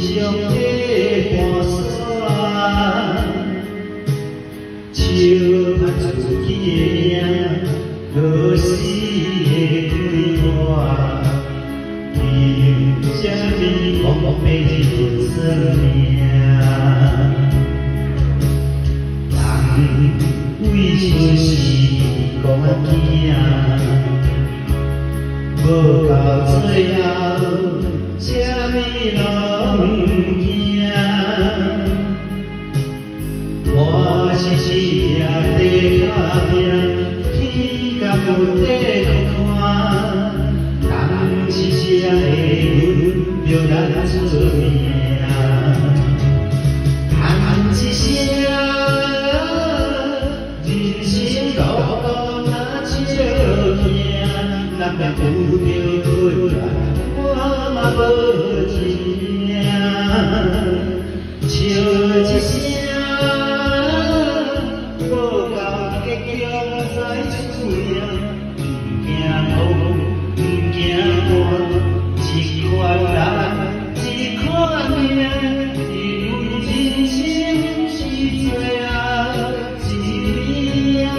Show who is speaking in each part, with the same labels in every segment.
Speaker 1: 上的盘山，笑看自己的命，可惜的对我，凭什么枉费人生命？人为出世讲囝，无到最后，什么拢唔惊。我是一夜在打拼，天甲有地看，当一声的阮就咱出名，喊一声。咱若拄着困难，我嘛无一命，笑一声，无够结局再出名，唔惊风，唔惊寒，一款人，一款命，因为人生是最后一命。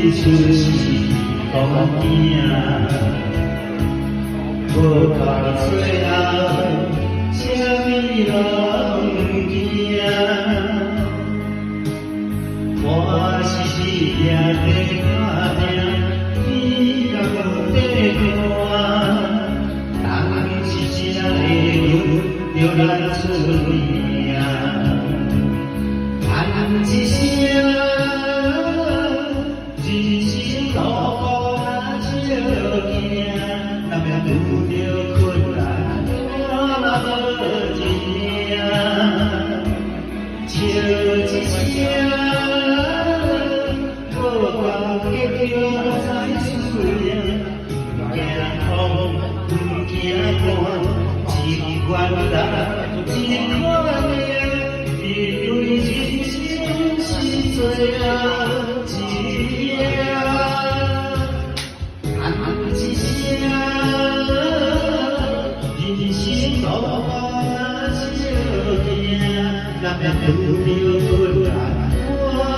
Speaker 1: 出世讲囝，无到最后，什么拢唔惊。我是一夜在打拼，天甲无地看，当一声的阮就咱出名，喊一声。人生路途若笑行，咱若拄着困难，我嘛无一命。笑一声，无够结局再出名，唔惊风，唔惊寒，一款人，一款命，因为人生是最后一命。咱若拄着困难，我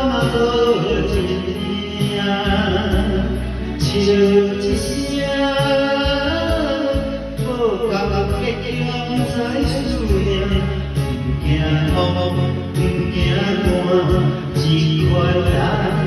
Speaker 1: 嘛无一命，笑一声，无够结局再出名，唔惊风，唔惊寒，一款人。